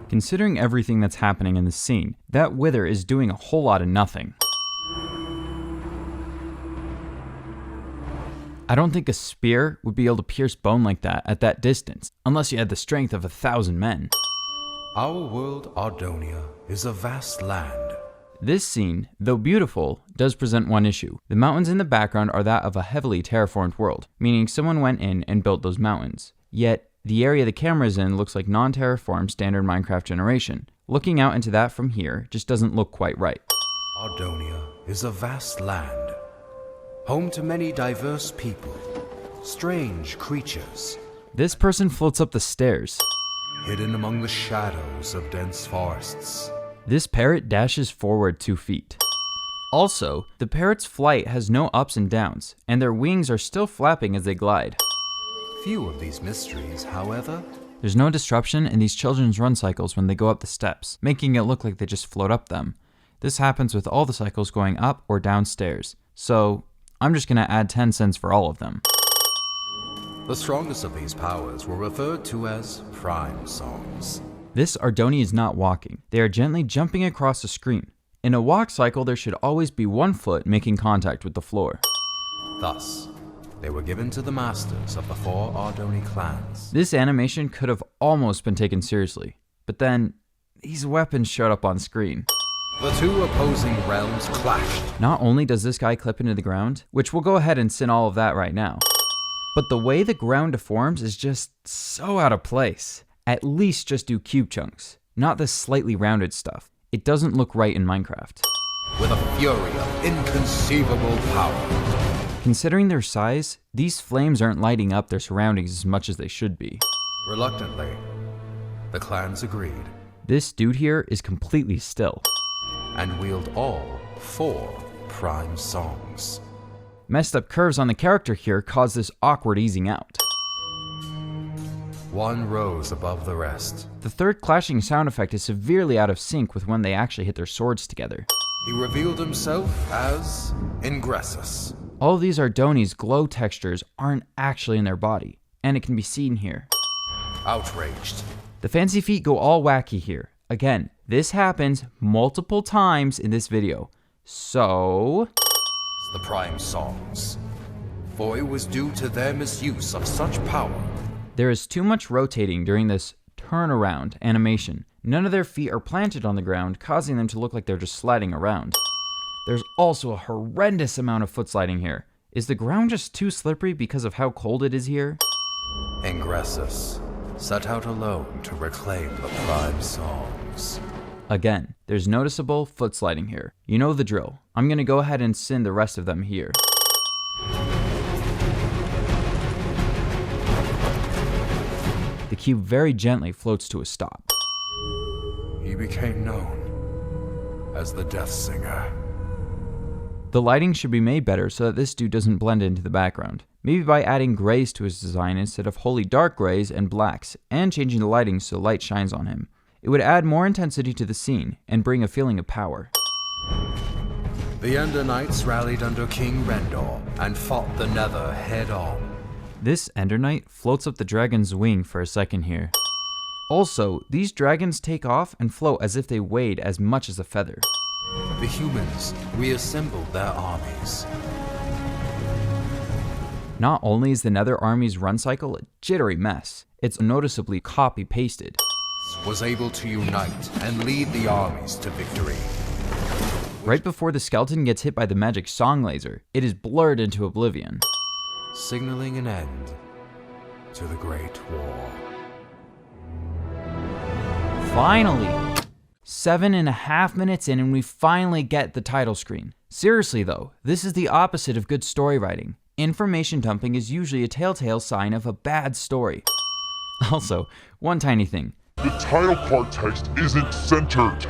Considering everything that's happening in the scene, that wither is doing a whole lot of nothing. I don't think a spear would be able to pierce bone like that at that distance, unless you had the strength of 1,000 men. Our world, Ardonia, is a vast land. This scene, though beautiful, does present one issue. The mountains in the background are that of a heavily terraformed world, meaning someone went in and built those mountains. Yet, the area the camera is in looks like non-terraformed standard Minecraft generation. Looking out into that from here just doesn't look quite right. Ardonia is a vast land, home to many diverse people, strange creatures, This person floats up the stairs. hidden among the shadows of dense forests. This parrot dashes forward 2 feet. Also, the parrot's flight has no ups and downs, and their wings are still flapping as they glide. Few of these mysteries, however, There's no disruption in these children's run cycles when they go up the steps, making it look like they just float up them. This happens with all the cycles going up or downstairs, so I'm just gonna add 10 cents for all of them. the strongest of these powers were referred to as prime songs. This Ardoni is not walking. They are gently jumping across the screen. In a walk cycle, there should always be one foot making contact with the floor. Thus, they were given to the masters of the 4 Ardoni clans. This animation could have almost been taken seriously, but then these weapons showed up on screen. The 2 opposing realms clashed. Not only does this guy clip into the ground, which we'll go ahead and sin all of that right now, but the way the ground deforms is just so out of place. At least just do cube chunks, not this slightly rounded stuff. It doesn't look right in Minecraft. With a fury of inconceivable power. Considering their size, these flames aren't lighting up their surroundings as much as they should be. Reluctantly, the clans agreed This dude here is completely still. and wield all 4 prime songs. Messed up curves on the character here cause this awkward easing out. One rose above the rest. The third clashing sound effect is severely out of sync with when they actually hit their swords together. He revealed himself as Ingressus. All of these Ardoni's glow textures aren't actually in their body, and it can be seen here. Outraged, The fancy feet go all wacky here. Again, this happens multiple times in this video. So, the prime songs. For it was due to their misuse of such power. there is too much rotating during this turnaround animation. None of their feet are planted on the ground, causing them to look like they're just sliding around. There's also a horrendous amount of foot sliding here. Is the ground just too slippery because of how cold it is here? Ingressus set out alone to reclaim the prime songs. Again, there's noticeable foot sliding here. You know the drill. I'm gonna go ahead and sin the rest of them here. The cube very gently floats to a stop. He became known as the Death Singer. The lighting should be made better so that this dude doesn't blend into the background. Maybe by adding grays to his design instead of wholly dark grays and blacks, and changing the lighting so light shines on him. It would add more intensity to the scene and bring a feeling of power. The Ender Knights rallied under King Rendor and fought the Nether head-on. This Ender Knight floats up the dragon's wing for a second here. Also, these dragons take off and float as if they weighed as much as a feather. The humans reassembled their armies. Not only is the Nether army's run cycle a jittery mess, it's noticeably copy-pasted. Was able to unite and lead the armies to victory. Right before the skeleton gets hit by the magic song laser, it is blurred into oblivion. Signaling an end to the Great War. Finally! 7.5 minutes in and we finally get the title screen. Seriously though, this is the opposite of good story writing. Information dumping is usually a telltale sign of a bad story. Also, one tiny thing. The title part text isn't centered.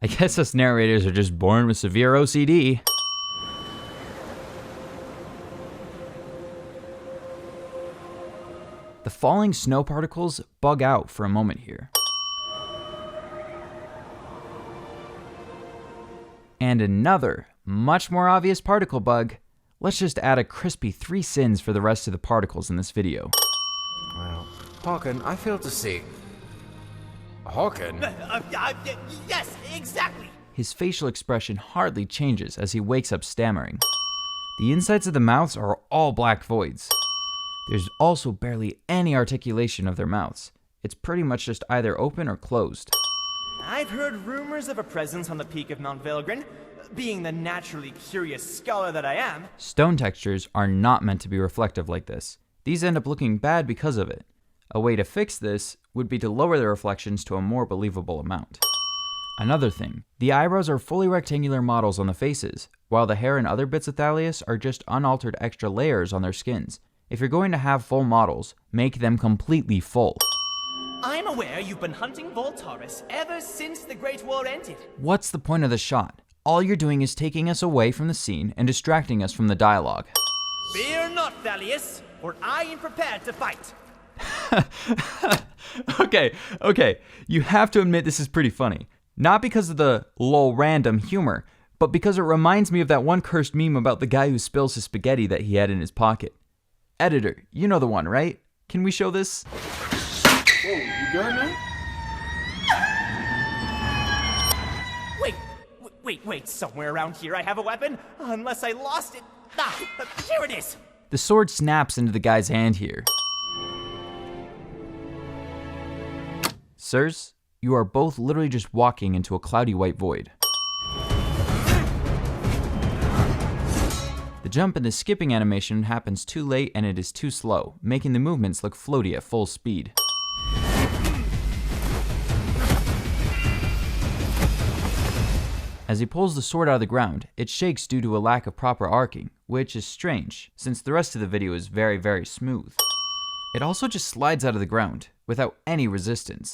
I guess us narrators are just born with severe OCD. The falling snow particles bug out for a moment here. And another, much more obvious particle bug. Let's just add a crispy 3 sins for the rest of the particles in this video. Well, Hawken, I fail to see. Hawken? Yes, exactly. His facial expression hardly changes as he wakes up stammering. The insides of the mouths are all black voids. There's also barely any articulation of their mouths. It's pretty much just either open or closed. I've heard rumors of a presence on the peak of Mount Velgrin. Being the naturally curious scholar that I am. Stone textures are not meant to be reflective like this. These end up looking bad because of it. A way to fix this would be to lower the reflections to a more believable amount. Another thing, the eyebrows are fully rectangular models on the faces, while the hair and other bits of Thalias are just unaltered extra layers on their skins. If you're going to have full models, make them completely full. I'm aware you've been hunting Voltaris ever since the Great War ended. What's the point of the shot? All you're doing is taking us away from the scene and distracting us from the dialogue. Fear not, Thalias, for I am prepared to fight. Okay, you have to admit this is pretty funny. Not because of the lol random humor, but because it reminds me of that one cursed meme about the guy who spills his spaghetti that he had in his pocket. Editor, you know the one, right? Can we show this? Whoa, you good, man? Wait, somewhere around here I have a weapon? Unless I lost it. Here it is. The sword snaps into the guy's hand here. Sirs, you are both literally just walking into a cloudy white void. The jump and the skipping animation happens too late and it is too slow, making the movements look floaty at full speed. As he pulls the sword out of the ground, it shakes due to a lack of proper arcing, which is strange, since the rest of the video is very, very smooth. It also just slides out of the ground, without any resistance.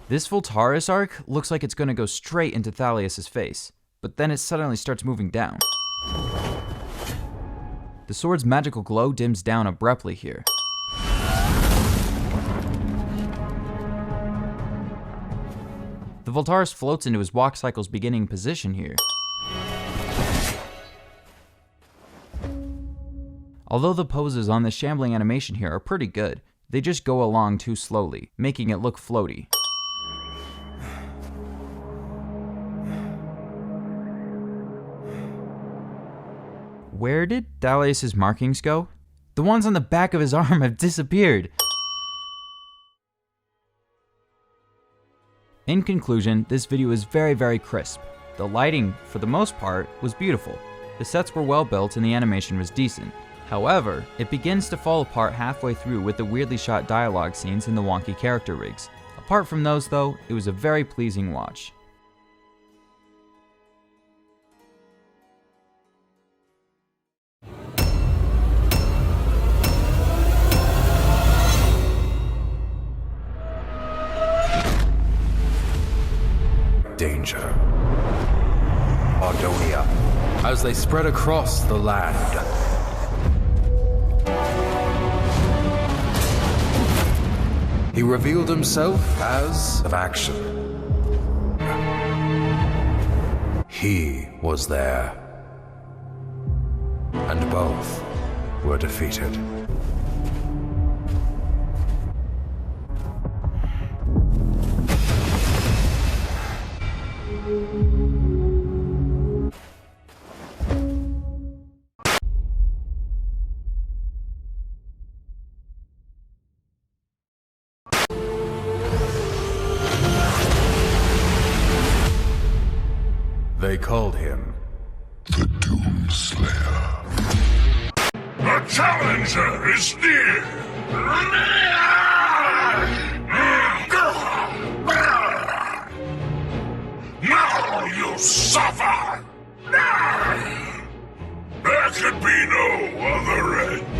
This Voltaris arc looks like it's going to go straight into Thalias' face, but then it suddenly starts moving down. The sword's magical glow dims down abruptly here. The Voltaris floats into his walk cycle's beginning position here. Although the poses on the shambling animation here are pretty good, they just go along too slowly, making it look floaty. Where did Thalias' markings go? The ones on the back of his arm have disappeared. In conclusion, this video is very, very crisp. The lighting, for the most part, was beautiful. The sets were well built and the animation was decent. However, it begins to fall apart halfway through with the weirdly shot dialogue scenes and the wonky character rigs. Apart from those though, it was a very pleasing watch. Danger. Ardonia, as they spread across the land. He revealed himself as of action. He was there. And both were defeated. They called him The Doomslayer. The challenger is near! Now you'll suffer! There could be no other end.